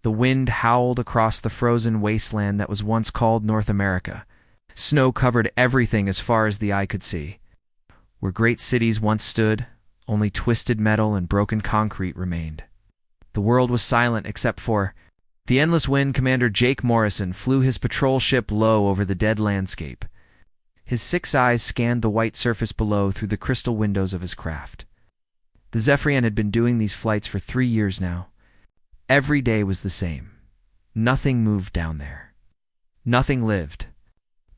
The wind howled across the frozen wasteland that was once called North America. Snow covered everything as far as the eye could see. Where great cities once stood, only twisted metal and broken concrete remained. The world was silent except for the endless wind. Commander Jake Morrison flew his patrol ship low over the dead landscape. His 6 eyes scanned the white surface below through the crystal windows of his craft. The Zephyrian had been doing these flights for 3 years now. Every day was the same. Nothing moved down there. Nothing lived.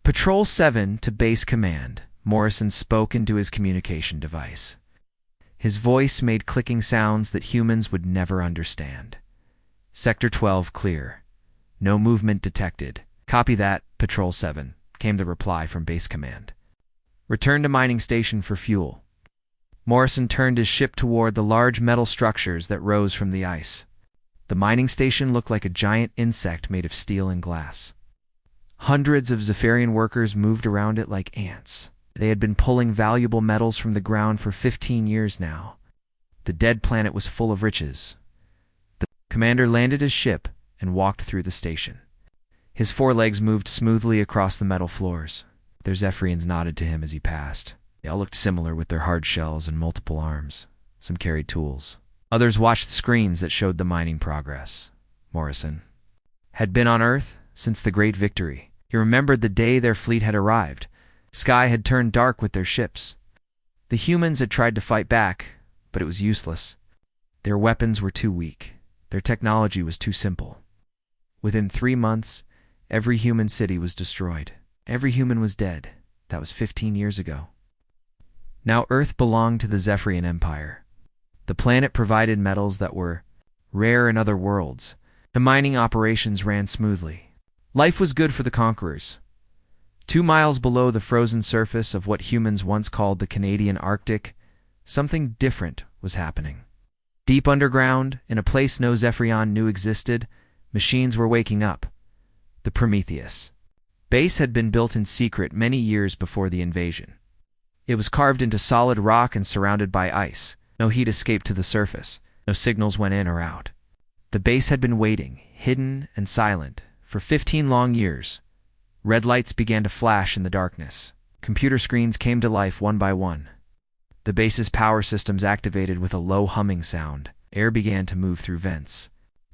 Patrol 7 to Base Command, Morrison spoke into his communication device. His voice made clicking sounds that humans would never understand. Sector 12 clear. No movement detected. Copy that, Patrol 7, came the reply from Base Command. Return to mining station for fuel. Morrison turned his ship toward the large metal structures that rose from the ice. The mining station looked like a giant insect made of steel and glass. Hundreds of Zephyrian workers moved around it like ants. They had been pulling valuable metals from the ground for 15 years now. The dead planet was full of riches. The commander landed his ship and walked through the station. His 4 legs moved smoothly across the metal floors. Their Zephyrians nodded to him as he passed. They all looked similar with their hard shells and multiple arms. Some carried tools. Others watched the screens that showed the mining progress. Morrison had been on Earth since the Great Victory. He remembered the day their fleet had arrived. Sky had turned dark with their ships. The humans had tried to fight back, but it was useless. Their weapons were too weak. Their technology was too simple. Within 3 months, every human city was destroyed. Every human was dead. That was 15 years ago. Now Earth belonged to the Zephyrian Empire. The planet provided metals that were rare in other worlds. The mining operations ran smoothly. Life was good for the conquerors. 2 miles below the frozen surface of what humans once called the Canadian Arctic, something different was happening. Deep underground, in a place no Zephyrian knew existed, machines were waking up. The Prometheus base had been built in secret many years before the invasion. It was carved into solid rock and surrounded by ice. No heat escaped to the surface. No signals went in or out. The base had been waiting, hidden and silent, for 15 long years. Red lights began to flash in the darkness. Computer screens came to life one by one. The base's power systems activated with a low humming sound. Air began to move through vents.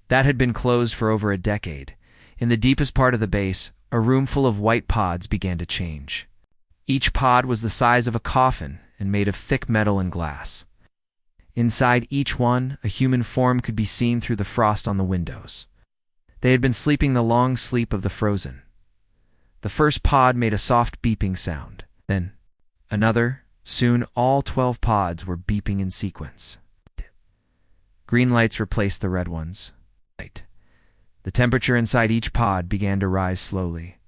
That had been closed for over a decade. In the deepest part of the base, a room full of white pods began to change. Each pod was the size of a coffin and made of thick metal and glass. Inside each one, a human form could be seen through the frost on the windows. They had been sleeping the long sleep of the frozen. The first pod made a soft beeping sound. Then another. Soon all 12 pods were beeping in sequence. Green lights replaced the red ones. The temperature inside each pod began to rise slowly.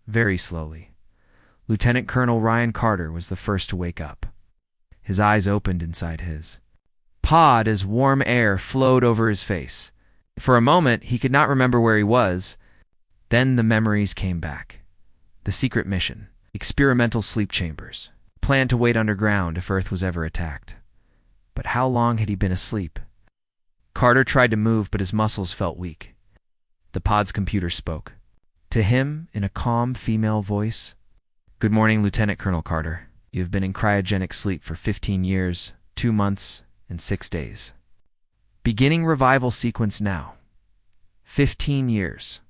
Very slowly. Lieutenant Colonel Ryan Carter was the first to wake up. His eyes opened inside his pod as warm air flowed over his face. For a moment, he could not remember where he was. Then the memories came back. The secret mission, experimental sleep chambers, planned to wait underground if Earth was ever attacked. But how long had he been asleep? Carter tried to move, but his muscles felt weak. The pod's computer spoke. To him, in a calm female voice, "Good morning, Lieutenant Colonel Carter. You have been in cryogenic sleep for 15 years, 2 months, and 6 days. Beginning revival sequence now. 15 years.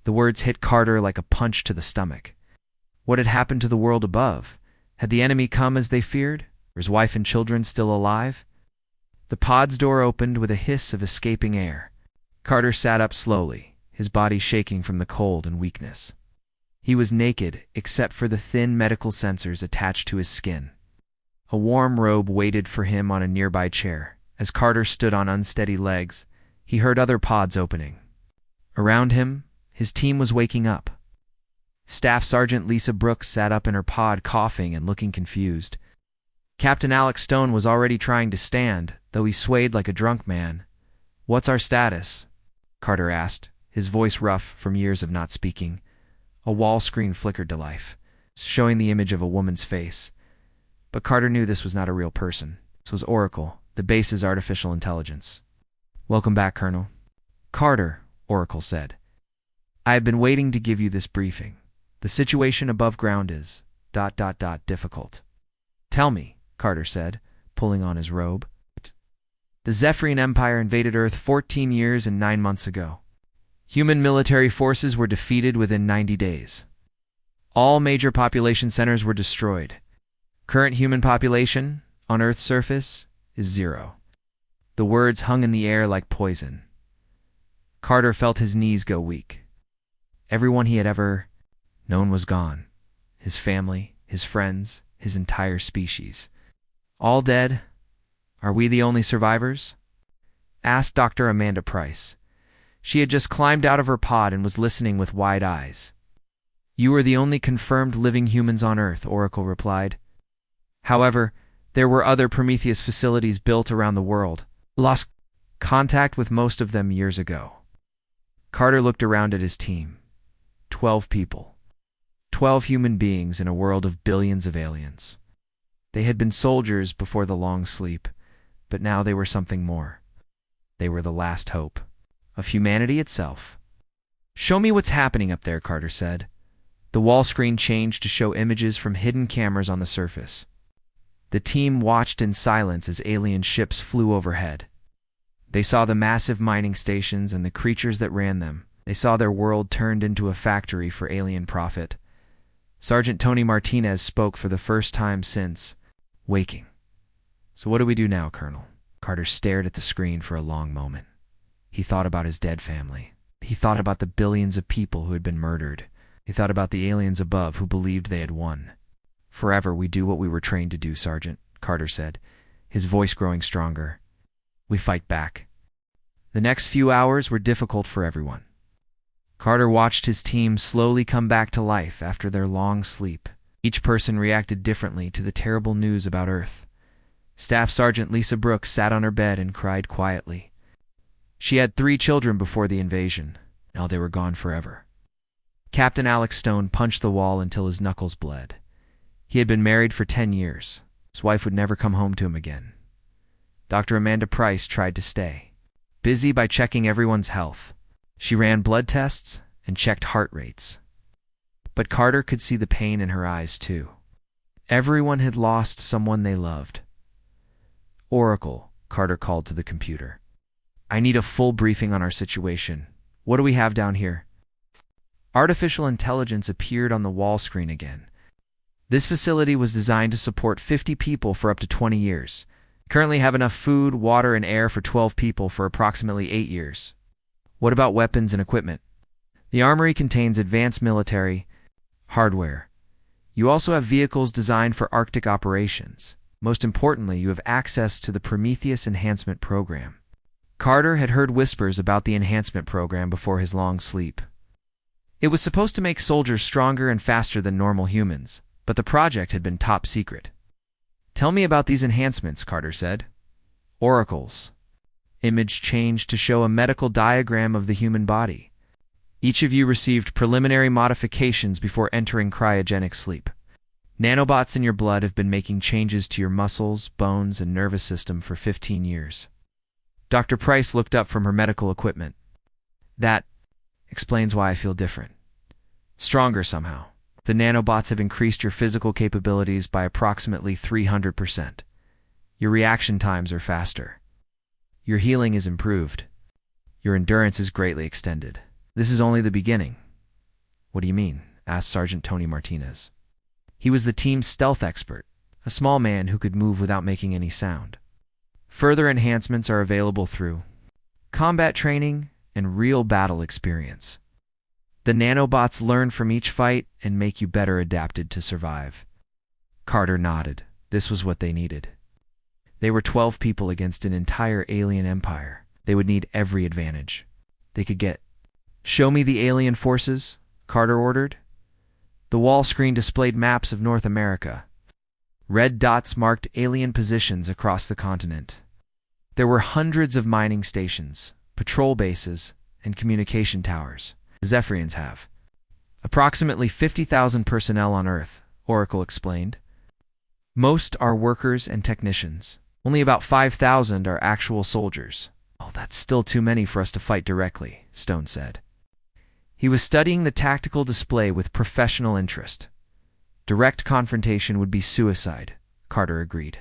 The words hit Carter like a punch to the stomach. What had happened to the world above? Had the enemy come as they feared? Were his wife and children still alive? The pod's door opened with a hiss of escaping air. Carter sat up slowly, his body shaking from the cold and weakness. He was naked, except for the thin medical sensors attached to his skin. A warm robe waited for him on a nearby chair. As Carter stood on unsteady legs, he heard other pods opening. Around him, his team was waking up. Staff Sergeant Lisa Brooks sat up in her pod coughing and looking confused. Captain Alex Stone was already trying to stand, though he swayed like a drunk man. "What's our status?" Carter asked, his voice rough from years of not speaking. A wall screen flickered to life, showing the image of a woman's face. But Carter knew this was not a real person. This was Oracle, the base's artificial intelligence. "Welcome back, Colonel." Carter, Oracle said. I have been waiting to give you this briefing. The situation above ground is ... difficult. Tell me, Carter said, pulling on his robe. The Zephyrian Empire invaded Earth 14 years and 9 months ago. Human military forces were defeated within 90 days. All major population centers were destroyed. Current human population on Earth's surface is 0. The words hung in the air like poison. Carter felt his knees go weak. Everyone he had ever known was gone. His family, his friends, his entire species. All dead? Are we the only survivors? Asked Dr. Amanda Price. She had just climbed out of her pod and was listening with wide eyes. You are the only confirmed living humans on Earth, Oracle replied. However, there were other Prometheus facilities built around the world. Lost contact with most of them years ago. Carter looked around at his team. 12 people. 12 human beings in a world of billions of aliens. They had been soldiers before the long sleep, but now they were something more. They were the last hope of humanity itself. Show me what's happening up there, Carter said. The wall screen changed to show images from hidden cameras on the surface. The team watched in silence as alien ships flew overhead. They saw the massive mining stations and the creatures that ran them. They saw their world turned into a factory for alien profit. Sergeant Tony Martinez spoke for the first time since waking. So what do we do now, Colonel? Carter stared at the screen for a long moment. He thought about his dead family. He thought about the billions of people who had been murdered. He thought about the aliens above who believed they had won. Forever we do what we were trained to do, Sergeant, Carter said, his voice growing stronger. We fight back. The next few hours were difficult for everyone. Carter watched his team slowly come back to life after their long sleep. Each person reacted differently to the terrible news about Earth. Staff Sergeant Lisa Brooks sat on her bed and cried quietly. She had 3 children before the invasion. Now they were gone forever. Captain Alex Stone punched the wall until his knuckles bled. He had been married for 10 years. His wife would never come home to him again. Dr. Amanda Price tried to stay, busy by checking everyone's health. She ran blood tests and checked heart rates. But Carter could see the pain in her eyes, too. Everyone had lost someone they loved. Oracle, Carter called to the computer. I need a full briefing on our situation. What do we have down here? Artificial intelligence appeared on the wall screen again. This facility was designed to support 50 people for up to 20 years. Currently have enough food, water, and air for 12 people for approximately 8 years. What about weapons and equipment? The armory contains advanced military hardware. You also have vehicles designed for Arctic operations. Most importantly, you have access to the Prometheus Enhancement Program. Carter had heard whispers about the enhancement program before his long sleep. It was supposed to make soldiers stronger and faster than normal humans, but the project had been top secret. Tell me about these enhancements, Carter said. Oracles. Image changed to show a medical diagram of the human body. Each of you received preliminary modifications before entering cryogenic sleep. Nanobots in your blood have been making changes to your muscles, bones, and nervous system for 15 years. Dr. Price looked up from her medical equipment. That explains why I feel different. Stronger somehow. The nanobots have increased your physical capabilities by approximately 300%. Your reaction times are faster. Your healing is improved. Your endurance is greatly extended. This is only the beginning. What do you mean? Asked Sergeant Tony Martinez. He was the team's stealth expert, a small man who could move without making any sound. Further enhancements are available through combat training and real battle experience. The nanobots learn from each fight and make you better adapted to survive. Carter nodded. This was what they needed. They were 12 people against an entire alien empire. They would need every advantage they could get. Show me the alien forces, Carter ordered. The wall screen displayed maps of North America. Red dots marked alien positions across the continent. There were hundreds of mining stations, patrol bases, and communication towers. The Zephyrians have approximately 50,000 personnel on Earth, Oracle explained. Most are workers and technicians. Only about 5,000 are actual soldiers. Oh, that's still too many for us to fight directly, Stone said. He was studying the tactical display with professional interest. Direct confrontation would be suicide, Carter agreed.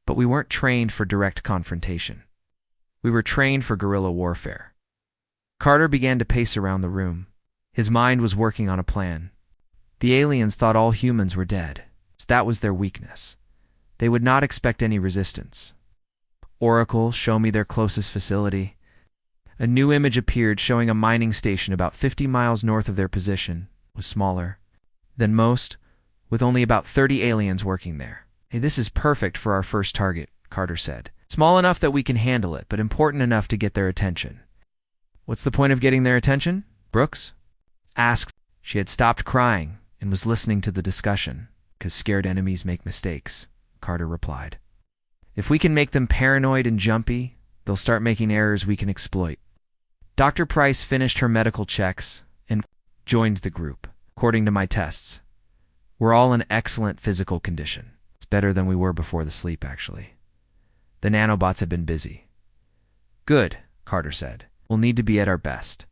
But we weren't trained for direct confrontation. We were trained for guerrilla warfare. Carter began to pace around the room. His mind was working on a plan. The aliens thought all humans were dead. That was their weakness. They would not expect any resistance. Oracle, show me their closest facility. A new image appeared showing a mining station about 50 miles north of their position. It was smaller than most, with only about 30 aliens working there. Hey, this is perfect for our first target, Carter said. Small enough that we can handle it, but important enough to get their attention. What's the point of getting their attention? Brooks asked. She had stopped crying and was listening to the discussion. Because scared enemies make mistakes, Carter replied. If we can make them paranoid and jumpy, they'll start making errors we can exploit. Dr. Price finished her medical checks and joined the group. According to my tests, we're all in excellent physical condition. It's better than we were before the sleep, actually. The nanobots have been busy. Good, Carter said. We'll need to be at our best.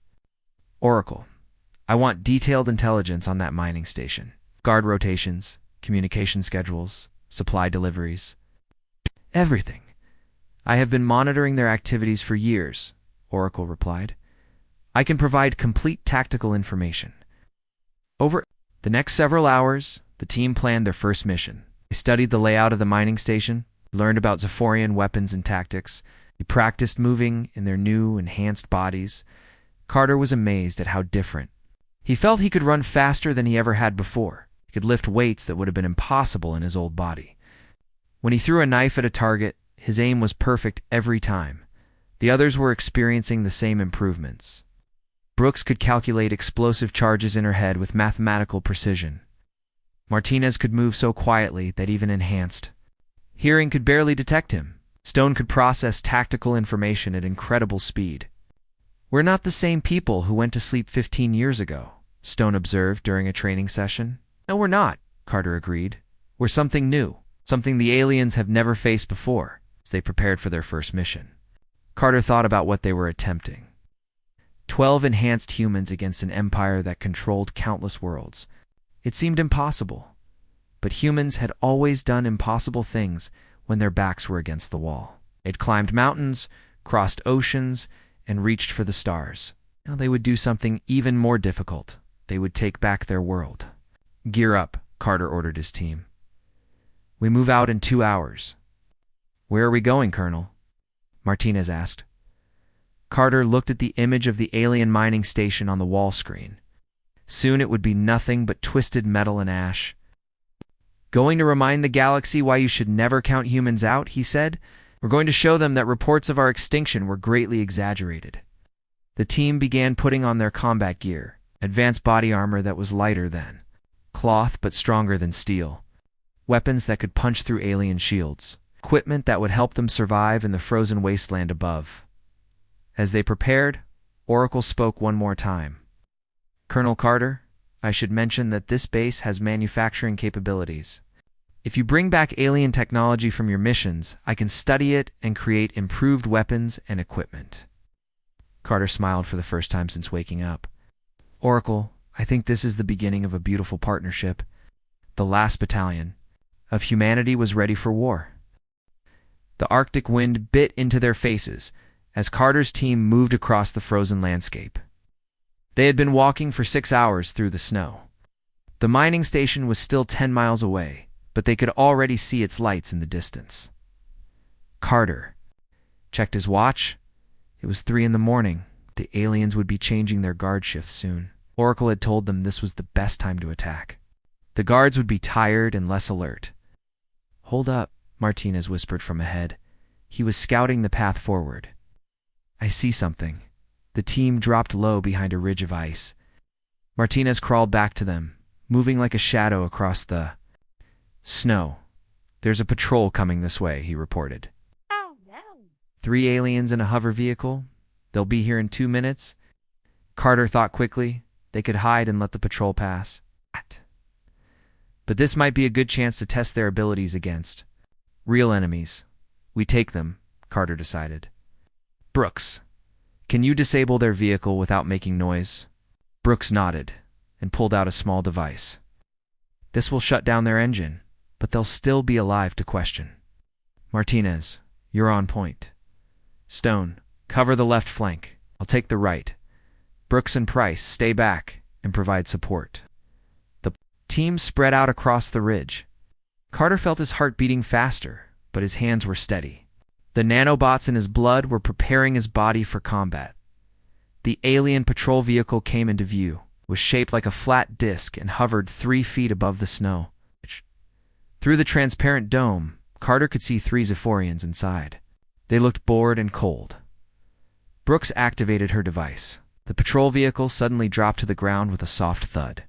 Oracle, I want detailed intelligence on that mining station. Guard rotations, communication schedules, supply deliveries. Everything. I have been monitoring their activities for years, Oracle replied. I can provide complete tactical information. Over the next several hours, the team planned their first mission. They studied the layout of the mining station, learned about Zephyrian weapons and tactics. They practiced moving in their new, enhanced bodies. Carter was amazed at how different. He felt he could run faster than he ever had before. He could lift weights that would have been impossible in his old body. When he threw a knife at a target, his aim was perfect every time. The others were experiencing the same improvements. Brooks could calculate explosive charges in her head with mathematical precision. Martinez could move so quietly that even enhanced hearing could barely detect him. Stone could process tactical information at incredible speed. We're not the same people who went to sleep 15 years ago, Stone observed during a training session. No, we're not, Carter agreed. We're something new, something the aliens have never faced before, as they prepared for their first mission. Carter thought about what they were attempting. 12 enhanced humans against an empire that controlled countless worlds. It seemed impossible. But humans had always done impossible things when their backs were against the wall. They'd climbed mountains, crossed oceans, and reached for the stars. Now they would do something even more difficult. They would take back their world. Gear up, Carter ordered his team. We move out in 2 hours. Where are we going, Colonel? Martinez asked. Carter looked at the image of the alien mining station on the wall screen. Soon it would be nothing but twisted metal and ash. Going to remind the galaxy why you should never count humans out, he said. We're going to show them that reports of our extinction were greatly exaggerated. The team began putting on their combat gear, advanced body armor that was lighter than cloth but stronger than steel, weapons that could punch through alien shields, equipment that would help them survive in the frozen wasteland above. As they prepared, Oracle spoke one more time. Colonel Carter, I should mention that this base has manufacturing capabilities. If you bring back alien technology from your missions, I can study it and create improved weapons and equipment. Carter smiled for the first time since waking up. Oracle, I think this is the beginning of a beautiful partnership. The last battalion of humanity was ready for war. The Arctic wind bit into their faces as Carter's team moved across the frozen landscape. They had been walking for 6 hours through the snow. The mining station was still 10 miles away, but they could already see its lights in the distance. Carter checked his watch. It was 3 in the morning. The aliens would be changing their guard shifts soon. Oracle had told them this was the best time to attack. The guards would be tired and less alert. Hold up, Martinez whispered from ahead. He was scouting the path forward. I see something. The team dropped low behind a ridge of ice. Martinez crawled back to them, moving like a shadow across the snow. There's a patrol coming this way, he reported. Oh, no. 3 aliens in a hover vehicle. They'll be here in 2 minutes. Carter thought quickly. They could hide and let the patrol pass. But this might be a good chance to test their abilities against real enemies. We take them, Carter decided. Brooks, can you disable their vehicle without making noise? Brooks nodded and pulled out a small device. This will shut down their engine, but they'll still be alive to question. Martinez, you're on point. Stone, cover the left flank. I'll take the right. Brooks and Price, stay back and provide support. The team spread out across the ridge. Carter felt his heart beating faster, but his hands were steady. The nanobots in his blood were preparing his body for combat. The alien patrol vehicle came into view, was shaped like a flat disc and hovered 3 feet above the snow. Through the transparent dome, Carter could see 3 Zephyrians inside. They looked bored and cold. Brooks activated her device. The patrol vehicle suddenly dropped to the ground with a soft thud.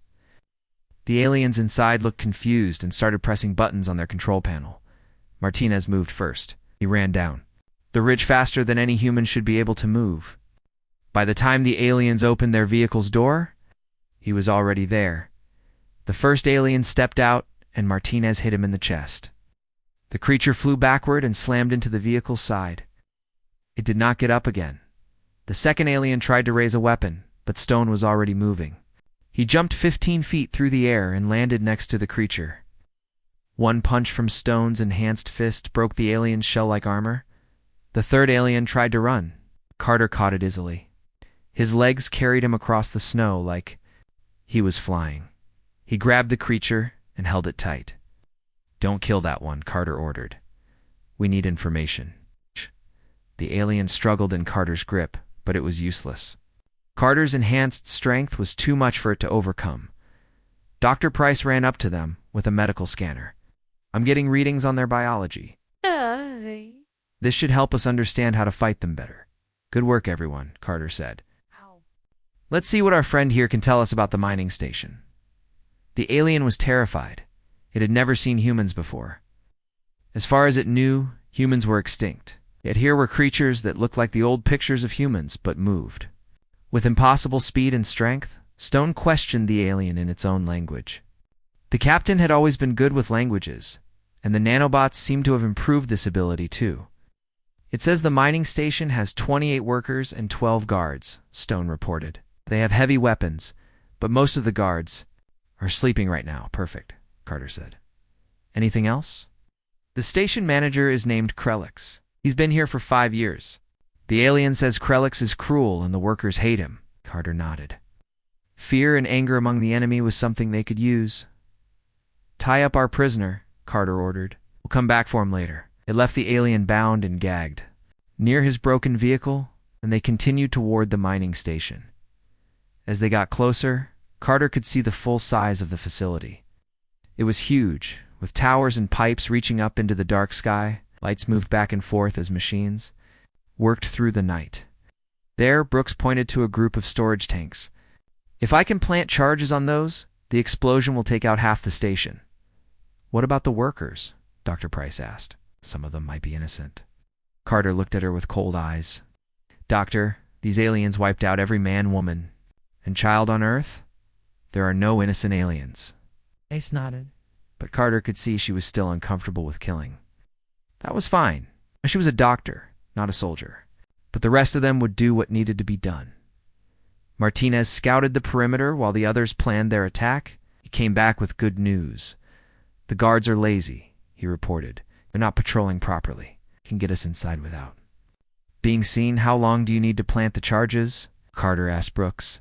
The aliens inside looked confused and started pressing buttons on their control panel. Martinez moved first. He ran down the ridge faster than any human should be able to move. By the time the aliens opened their vehicle's door, he was already there. The first alien stepped out, and Martinez hit him in the chest. The creature flew backward and slammed into the vehicle's side. It did not get up again. The second alien tried to raise a weapon, but Stone was already moving. He jumped 15 feet through the air and landed next to the creature. One punch from Stone's enhanced fist broke the alien's shell-like armor. The third alien tried to run. Carter caught it easily. His legs carried him across the snow like he was flying. He grabbed the creature and held it tight. "Don't kill that one," Carter ordered. "We need information." The alien struggled in Carter's grip, but it was useless. Carter's enhanced strength was too much for it to overcome. Dr. Price ran up to them with a medical scanner. "I'm getting readings on their biology. This should help us understand how to fight them better." "Good work, everyone," Carter said. "Let's see what our friend here can tell us about the mining station." The alien was terrified. It had never seen humans before. As far as it knew, humans were extinct. Yet here were creatures that looked like the old pictures of humans, but moved. With impossible speed and strength, Stone questioned the alien in its own language. The captain had always been good with languages, and the nanobots seemed to have improved this ability too. "It says the mining station has 28 workers and 12 guards," Stone reported. "They have heavy weapons, but most of the guards are sleeping right now." "Perfect," Carter said. "Anything else?" "The station manager is named Krelix. He's been here for 5 years. The alien says Krelix is cruel and the workers hate him." Carter nodded. Fear and anger among the enemy was something they could use. "Tie up our prisoner," Carter ordered. "We'll come back for him later." It left the alien bound and gagged near his broken vehicle, and they continued toward the mining station. As they got closer, Carter could see the full size of the facility. It was huge, with towers and pipes reaching up into the dark sky. Lights moved back and forth as machines worked through the night. There, Brooks pointed to a group of storage tanks. "If I can plant charges on those, the explosion will take out half the station." "What about the workers?" Dr. Price asked. "Some of them might be innocent." Carter looked at her with cold eyes. "Doctor, these aliens wiped out every man, woman, and child on Earth. There are no innocent aliens." Ace nodded. But Carter could see she was still uncomfortable with killing. That was fine. She was a doctor, not a soldier. But the rest of them would do what needed to be done. Martinez scouted the perimeter while the others planned their attack. He came back with good news. "The guards are lazy," he reported. "They're not patrolling properly. Can get us inside without being seen." "How long do you need to plant the charges?" Carter asked Brooks.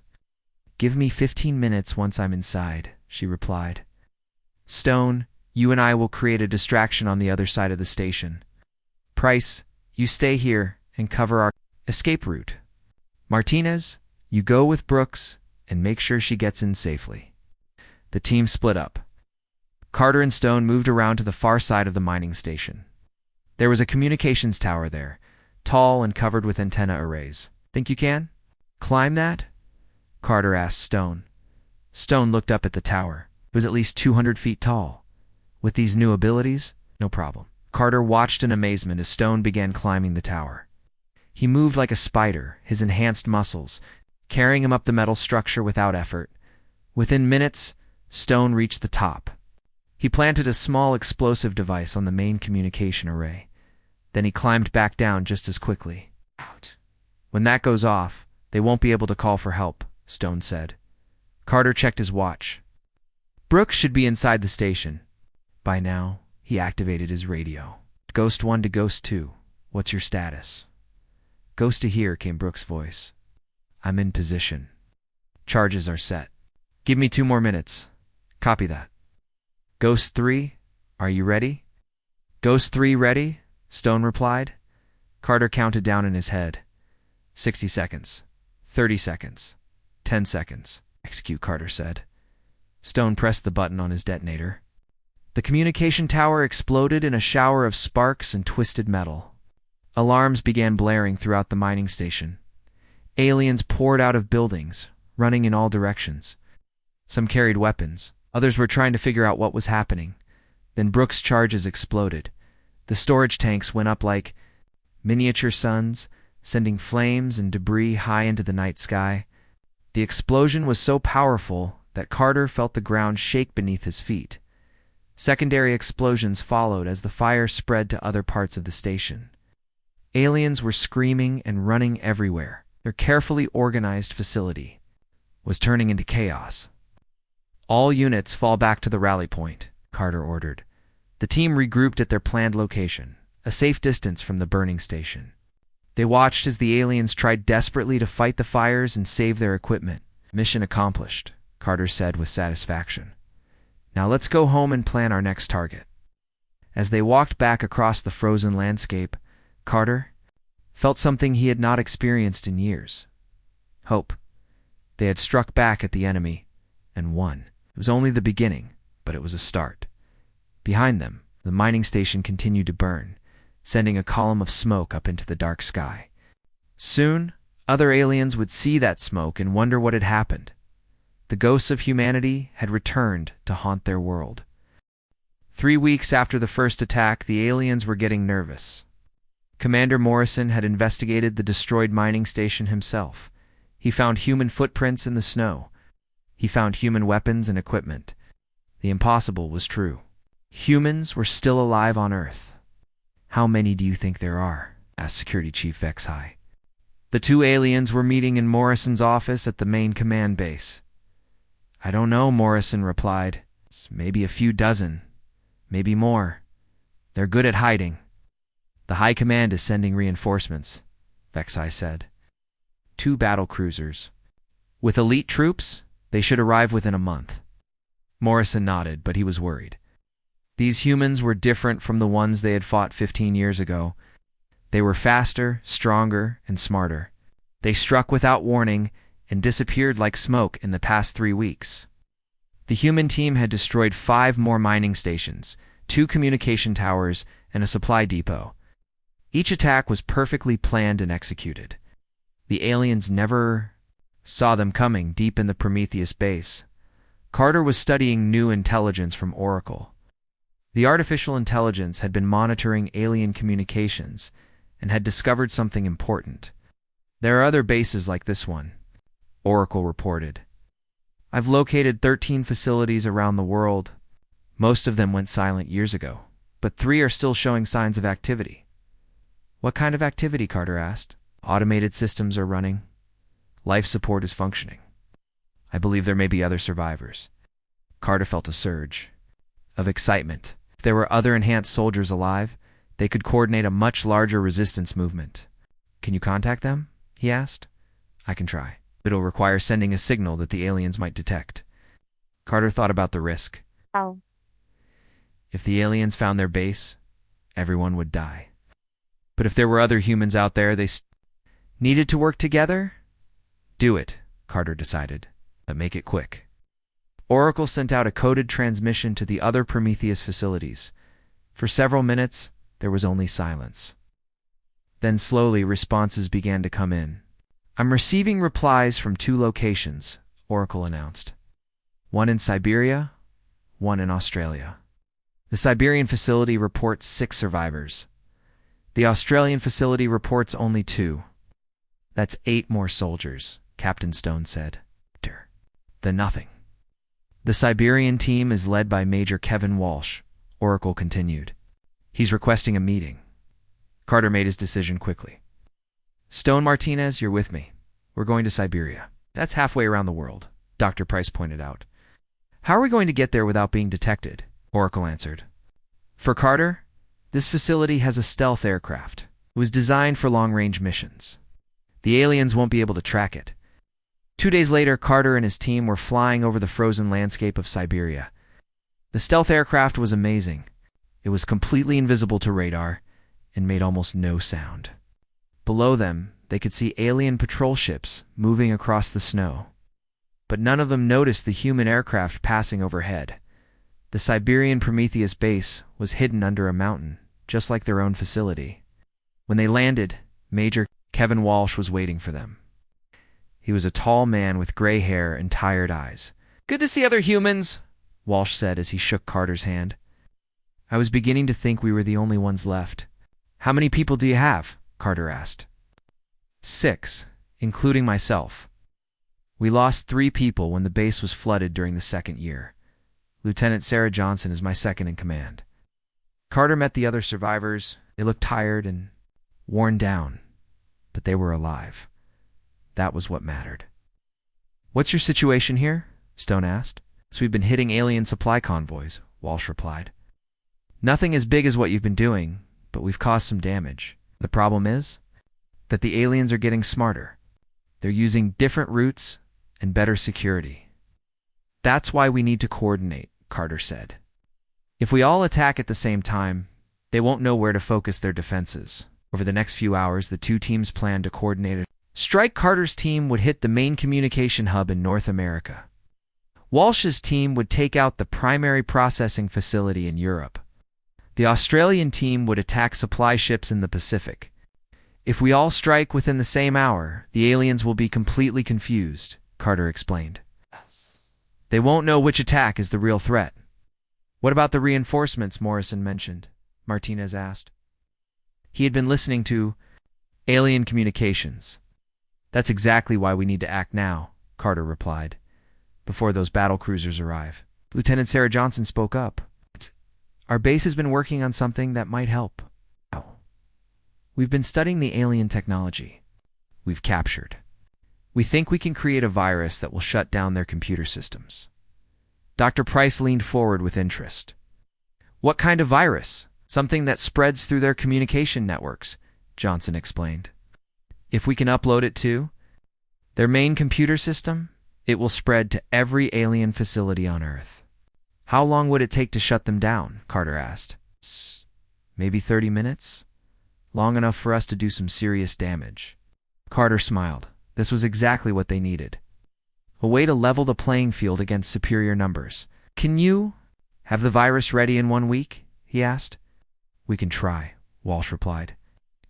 "Give me 15 minutes once I'm inside," she replied. "Stone, you and I will create a distraction on the other side of the station. Price, you stay here and cover our escape route. Martinez, you go with Brooks and make sure she gets in safely." The team split up. Carter and Stone moved around to the far side of the mining station. There was a communications tower there, tall and covered with antenna arrays. "Think you can climb that?" Carter asked Stone. Stone looked up at the tower. It was at least 200 feet tall. With these new abilities, no problem. Carter watched in amazement as Stone began climbing the tower. He moved like a spider, his enhanced muscles carrying him up the metal structure without effort. Within minutes, Stone reached the top. He planted a small explosive device on the main communication array. Then he climbed back down just as quickly. When that goes off, they won't be able to call for help, Stone said. Carter checked his watch. Brooks should be inside the station. By now, he activated his radio. Ghost 1 to Ghost 2, what's your status? Ghost to here, came Brooks' voice. I'm in position. Charges are set. Give me 2 more minutes. Copy that. Ghost 3, are you ready? Ghost 3 ready? Stone replied. Carter counted down in his head. 60 seconds. 30 seconds. 10 seconds. Execute, Carter said. Stone pressed the button on his detonator. The communication tower exploded in a shower of sparks and twisted metal. Alarms began blaring throughout the mining station. Aliens poured out of buildings, running in all directions. Some carried weapons. Others were trying to figure out what was happening. Then Brooks' charges exploded. The storage tanks went up like miniature suns, sending flames and debris high into the night sky. The explosion was so powerful that Carter felt the ground shake beneath his feet. Secondary explosions followed as the fire spread to other parts of the station. Aliens were screaming and running everywhere. Their carefully organized facility was turning into chaos. All units fall back to the rally point, Carter ordered. The team regrouped at their planned location, a safe distance from the burning station. They watched as the aliens tried desperately to fight the fires and save their equipment. Mission accomplished, Carter said with satisfaction. Now let's go home and plan our next target. As they walked back across the frozen landscape, Carter felt something he had not experienced in years. Hope. They had struck back at the enemy and won. It was only the beginning, but it was a start. Behind them, the mining station continued to burn, sending a column of smoke up into the dark sky. Soon, other aliens would see that smoke and wonder what had happened. The ghosts of humanity had returned to haunt their world. 3 weeks after the first attack, the aliens were getting nervous. Commander Morrison had investigated the destroyed mining station himself. He found human footprints in the snow. He found human weapons and equipment. The impossible was true. Humans were still alive on Earth. How many do you think there are? Asked Security Chief Vexhai. The 2 aliens were meeting in Morrison's office at the main command base. I don't know, Morrison replied. Maybe a few dozen. Maybe more. They're good at hiding. The High Command is sending reinforcements, Vexhai said. 2 battle cruisers. With elite troops, they should arrive within a month. Morrison nodded, but he was worried. These humans were different from the ones they had fought 15 years ago. They were faster, stronger, and smarter. They struck without warning and disappeared like smoke in the past 3 weeks. The human team had destroyed 5 more mining stations, 2 communication towers, and a supply depot. Each attack was perfectly planned and executed. The aliens never saw them coming deep in the Prometheus base. Carter was studying new intelligence from Oracle. The artificial intelligence had been monitoring alien communications and had discovered something important. There are other bases like this one, Oracle reported. I've located 13 facilities around the world. Most of them went silent years ago, but 3 are still showing signs of activity. What kind of activity? Carter asked. Automated systems are running. Life support is functioning. I believe there may be other survivors. Carter felt a surge of excitement. If there were other enhanced soldiers alive, they could coordinate a much larger resistance movement. Can you contact them? He asked. I can try. It'll require sending a signal that the aliens might detect. Carter thought about the risk. How? If the aliens found their base, everyone would die. But if there were other humans out there they needed to work together, do it, Carter decided, but make it quick. Oracle sent out a coded transmission to the other Prometheus facilities. For several minutes, there was only silence. Then slowly responses began to come in. I'm receiving replies from 2 locations, Oracle announced. 1 in Siberia, 1 in Australia. The Siberian facility reports 6 survivors. The Australian facility reports only 2. That's 8 more soldiers, Captain Stone said. Then nothing. The Siberian team is led by Major Kevin Walsh, Oracle continued. He's requesting a meeting. Carter made his decision quickly. Stone Martinez, you're with me. We're going to Siberia. That's halfway around the world, Dr. Price pointed out. How are we going to get there without being detected? Oracle answered. For Carter, this facility has a stealth aircraft. It was designed for long-range missions. The aliens won't be able to track it. 2 days later, Carter and his team were flying over the frozen landscape of Siberia. The stealth aircraft was amazing. It was completely invisible to radar and made almost no sound. Below them, they could see alien patrol ships moving across the snow. But none of them noticed the human aircraft passing overhead. The Siberian Prometheus base was hidden under a mountain, just like their own facility. When they landed, Major Kevin Walsh was waiting for them. He was a tall man with gray hair and tired eyes. Good to see other humans, Walsh said as he shook Carter's hand. I was beginning to think we were the only ones left. How many people do you have? Carter asked. 6, including myself. We lost 3 people when the base was flooded during the second year. Lieutenant Sarah Johnson is my second in command. Carter met the other survivors. They looked tired and worn down, but they were alive. That was what mattered. What's your situation here? Stone asked. So we've been hitting alien supply convoys, Walsh replied. Nothing as big as what you've been doing, but we've caused some damage. The problem is that the aliens are getting smarter. They're using different routes and better security. That's why we need to coordinate, Carter said. If we all attack at the same time, they won't know where to focus their defenses. Over the next few hours, the 2 teams planned to coordinate a strike. Carter's team would hit the main communication hub in North America. Walsh's team would take out the primary processing facility in Europe. The Australian team would attack supply ships in the Pacific. If we all strike within the same hour, the aliens will be completely confused, Carter explained. They won't know which attack is the real threat. What about the reinforcements Morrison mentioned? Martinez asked. He had been listening to alien communications. That's exactly why we need to act now, Carter replied, before those battle cruisers arrive. Lieutenant Sarah Johnson spoke up. Our base has been working on something that might help. We've been studying the alien technology we've captured. We think we can create a virus that will shut down their computer systems. Dr. Price leaned forward with interest. What kind of virus? Something that spreads through their communication networks, Johnson explained. If we can upload it to their main computer system, it will spread to every alien facility on Earth. How long would it take to shut them down? Carter asked. Maybe 30 minutes? Long enough for us to do some serious damage. Carter smiled. This was exactly what they needed. A way to level the playing field against superior numbers. Can you have the virus ready in 1 week? He asked. We can try, Walsh replied.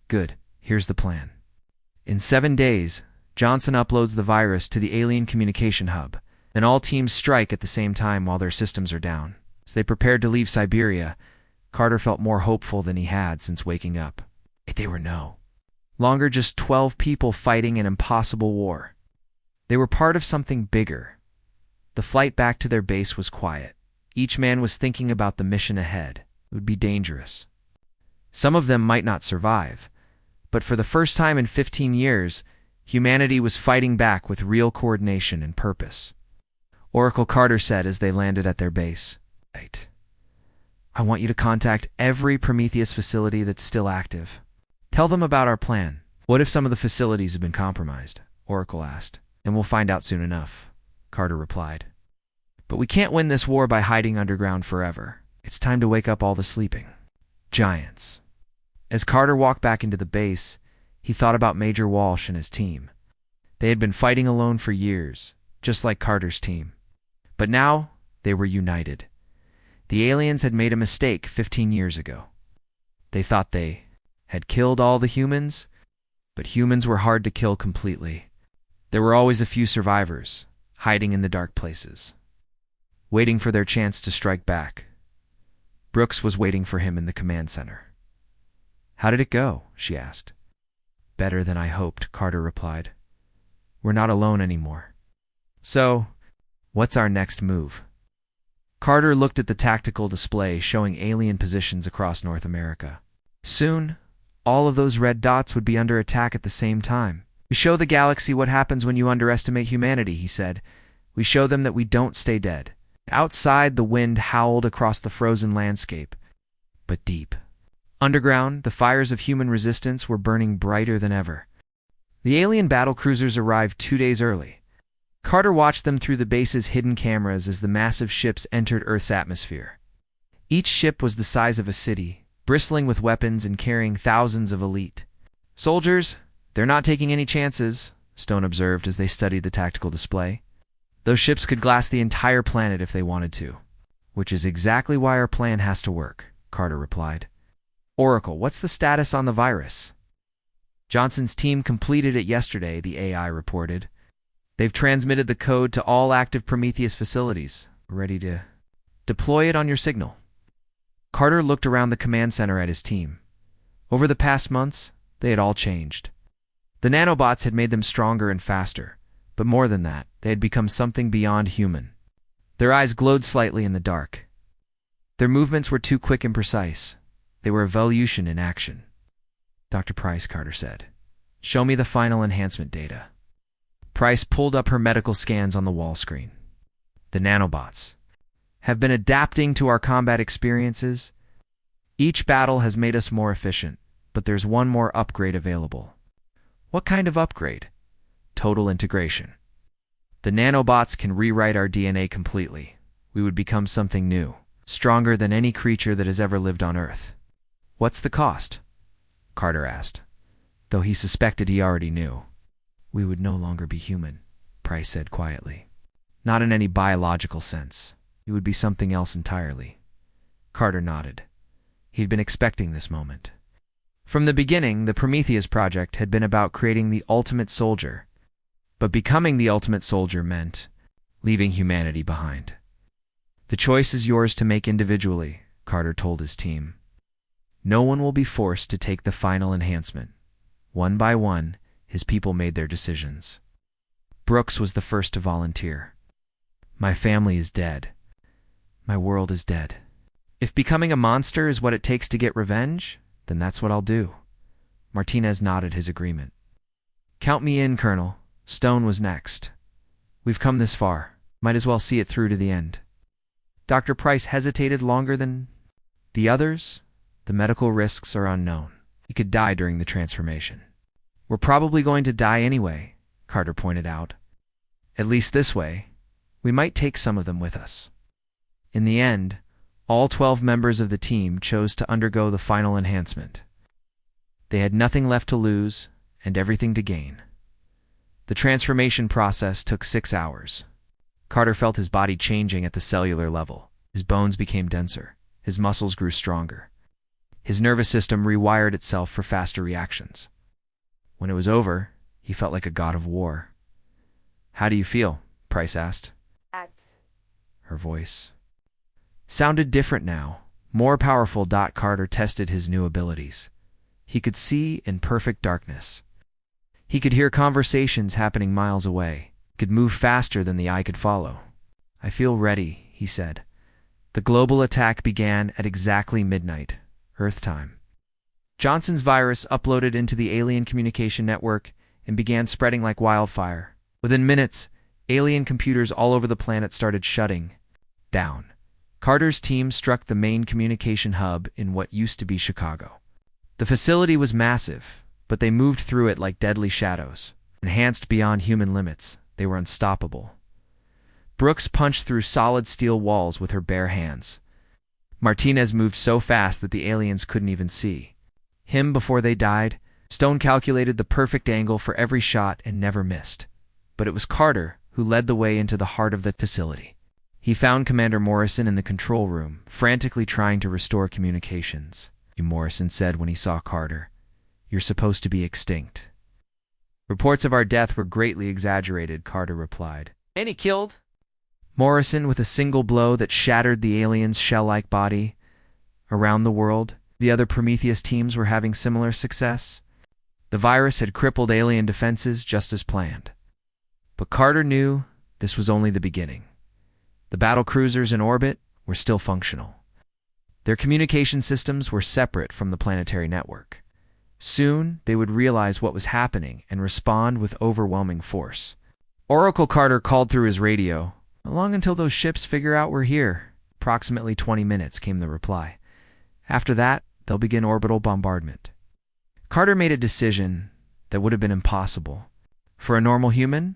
Good, here's the plan. In 7 days, Johnson uploads the virus to the alien communication hub, and all teams strike at the same time while their systems are down. As they prepared to leave Siberia, Carter felt more hopeful than he had since waking up. They were no longer just 12 people fighting an impossible war. They were part of something bigger. The flight back to their base was quiet. Each man was thinking about the mission ahead. It would be dangerous. Some of them might not survive, but for the first time in 15 years, humanity was fighting back with real coordination and purpose. Oracle Carter said as they landed at their base. Right. I want you to contact every Prometheus facility that's still active. Tell them about our plan. What if some of the facilities have been compromised? Oracle asked. And we'll find out soon enough, Carter replied. But we can't win this war by hiding underground forever. It's time to wake up all the sleeping giants. As Carter walked back into the base, he thought about Major Walsh and his team. They had been fighting alone for years, just like Carter's team. But now, they were united. The aliens had made a mistake 15 years ago. They thought they had killed all the humans, but humans were hard to kill completely. There were always a few survivors, hiding in the dark places, waiting for their chance to strike back. Brooks was waiting for him in the command center. How did it go? She asked. Better than I hoped, Carter replied. We're not alone anymore. So, what's our next move? Carter looked at the tactical display showing alien positions across North America. Soon, All of those red dots would be under attack at the same time. We show the galaxy what happens when you underestimate humanity, he said. We show them that we don't stay dead. Outside, the wind howled across the frozen landscape, but deep. Underground, the fires of human resistance were burning brighter than ever. The alien battlecruisers arrived 2 days early. Carter watched them through the base's hidden cameras as the massive ships entered Earth's atmosphere. Each ship was the size of a city, bristling with weapons and carrying thousands of elite soldiers. They're not taking any chances, Stone observed as they studied the tactical display. Those ships could glass the entire planet if they wanted to. Which is exactly why our plan has to work, Carter replied. Oracle, what's the status on the virus? Johnson's team completed it yesterday, the AI reported. They've transmitted the code to all active Prometheus facilities. We're ready to deploy it on your signal. Carter looked around the command center at his team. Over the past months, they had all changed. The nanobots had made them stronger and faster, but more than that, they had become something beyond human. Their eyes glowed slightly in the dark. Their movements were too quick and precise. They were evolution in action. Dr. Price, Carter said, show me the final enhancement data. Price pulled up her medical scans on the wall screen. The nanobots have been adapting to our combat experiences. Each battle has made us more efficient, but there's one more upgrade available. What kind of upgrade? Total integration. The nanobots can rewrite our DNA completely. We would become something new, stronger than any creature that has ever lived on Earth. What's the cost? Carter asked, though he suspected he already knew. We would no longer be human, Price said quietly. Not in any biological sense. It would be something else entirely. Carter nodded. He'd been expecting this moment. From the beginning, the Prometheus project had been about creating the ultimate soldier. But becoming the ultimate soldier meant leaving humanity behind. The choice is yours to make individually, Carter told his team. No one will be forced to take the final enhancement. One by one, his people made their decisions. Brooks was the first to volunteer. My family is dead. My world is dead. If becoming a monster is what it takes to get revenge, then that's what I'll do. Martinez nodded his agreement. Count me in, Colonel. Stone was next. We've come this far. Might as well see it through to the end. Dr. Price hesitated longer than the others. The medical risks are unknown. He could die during the transformation. We're probably going to die anyway, Carter pointed out. At least this way, we might take some of them with us. In the end, all 12 members of the team chose to undergo the final enhancement. They had nothing left to lose and everything to gain. The transformation process took 6 hours. Carter felt his body changing at the cellular level. His bones became denser. His muscles grew stronger. His nervous system rewired itself for faster reactions. When it was over, he felt like a god of war. How do you feel? Price asked. Her voice sounded different now, more powerful. Carter tested his new abilities. He could see in perfect darkness. He could hear conversations happening miles away, could move faster than the eye could follow. I feel ready, he said. The global attack began at exactly midnight, Earth time. Johnson's virus uploaded into the alien communication network and began spreading like wildfire. Within minutes, alien computers all over the planet started shutting down. Carter's team struck the main communication hub in what used to be Chicago. The facility was massive, but they moved through it like deadly shadows. Enhanced beyond human limits, they were unstoppable. Brooks punched through solid steel walls with her bare hands. Martinez moved so fast that the aliens couldn't even see him before they died. Stone calculated the perfect angle for every shot and never missed. But it was Carter who led the way into the heart of the facility. He found Commander Morrison in the control room, frantically trying to restore communications. Morrison said when he saw Carter, "You're supposed to be extinct." "Reports of our death were greatly exaggerated," Carter replied. "Any killed?" Morrison, with a single blow that shattered the alien's shell-like body. Around the world, the other Prometheus teams were having similar success. The virus had crippled alien defenses just as planned. But Carter knew this was only the beginning. The battle cruisers in orbit were still functional. Their communication systems were separate from the planetary network. Soon, they would realize what was happening and respond with overwhelming force. Oracle Carter called through his radio. "Along until those ships figure out we're here." Approximately 20 minutes, came the reply. "After that, they'll begin orbital bombardment." Carter made a decision that would have been impossible. For a normal human,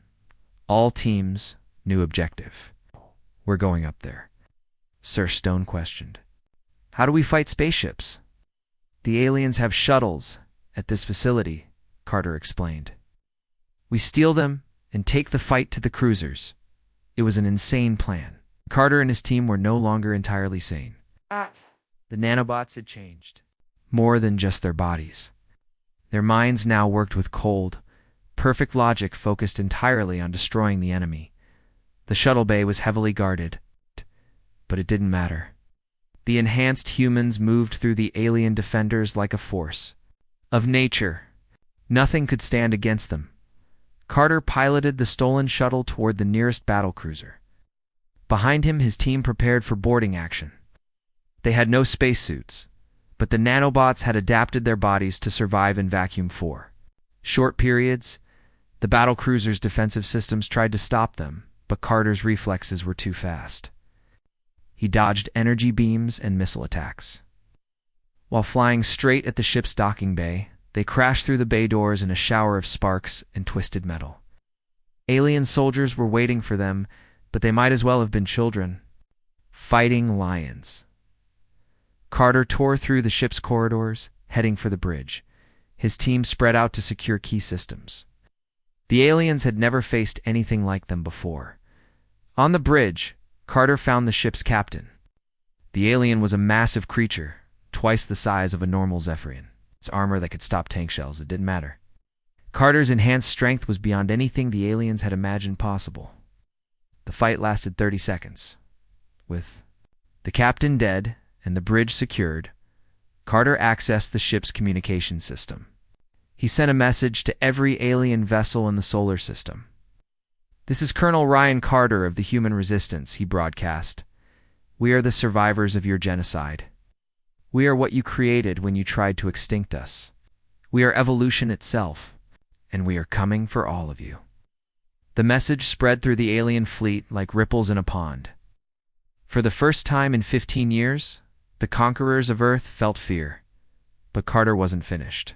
all teams, new objective. "We're going up there." Sir Stone questioned. "How do we fight spaceships?" "The aliens have shuttles at this facility," Carter explained. "We steal them and take the fight to the cruisers." It was an insane plan. Carter and his team were no longer entirely sane. The nanobots had changed. More than just their bodies. Their minds now worked with cold, perfect logic focused entirely on destroying the enemy. The shuttle bay was heavily guarded, but it didn't matter. The enhanced humans moved through the alien defenders like a force of nature. Nothing could stand against them. Carter piloted the stolen shuttle toward the nearest battlecruiser. Behind him, his team prepared for boarding action. They had no spacesuits, but the nanobots had adapted their bodies to survive in vacuum for short periods. The battlecruiser's defensive systems tried to stop them, but Carter's reflexes were too fast. He dodged energy beams and missile attacks. While flying straight at the ship's docking bay, they crashed through the bay doors in a shower of sparks and twisted metal. Alien soldiers were waiting for them, but they might as well have been children. Fighting lions. Carter tore through the ship's corridors, heading for the bridge. His team spread out to secure key systems. The aliens had never faced anything like them before. On the bridge, Carter found the ship's captain. The alien was a massive creature, twice the size of a normal Zephyrian. Its armor that could stop tank shells, it didn't matter. Carter's enhanced strength was beyond anything the aliens had imagined possible. The fight lasted 30 seconds. With the captain dead and the bridge secured, Carter accessed the ship's communication system. He sent a message to every alien vessel in the solar system. "This is Colonel Ryan Carter of the Human Resistance," he broadcast. "We are the survivors of your genocide. We are what you created when you tried to extinct us. We are evolution itself, and we are coming for all of you." The message spread through the alien fleet like ripples in a pond. For the first time in 15 years, the conquerors of Earth felt fear. But Carter wasn't finished.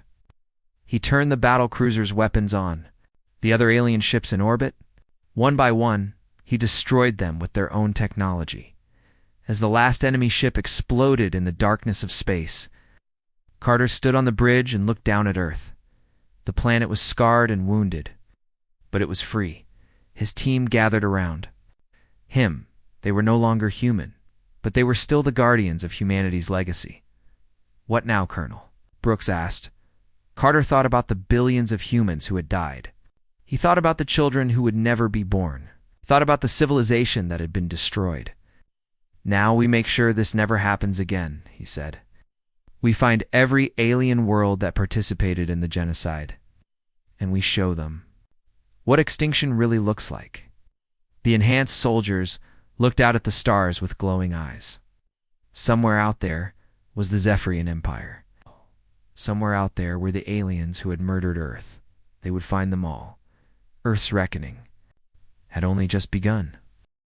He turned the battlecruiser's weapons on. The other alien ships in orbit, one by one, he destroyed them with their own technology. As the last enemy ship exploded in the darkness of space, Carter stood on the bridge and looked down at Earth. The planet was scarred and wounded, but it was free. His team gathered around him. They were no longer human, but they were still the guardians of humanity's legacy. "What now, Colonel?" Brooks asked. Carter thought about the billions of humans who had died. He thought about the children who would never be born. Thought about the civilization that had been destroyed. "Now we make sure this never happens again," he said. "We find every alien world that participated in the genocide, and we show them what extinction really looks like." The enhanced soldiers looked out at the stars with glowing eyes. Somewhere out there was the Zephyrian Empire. Somewhere out there were the aliens who had murdered Earth. They would find them all. Earth's reckoning had only just begun.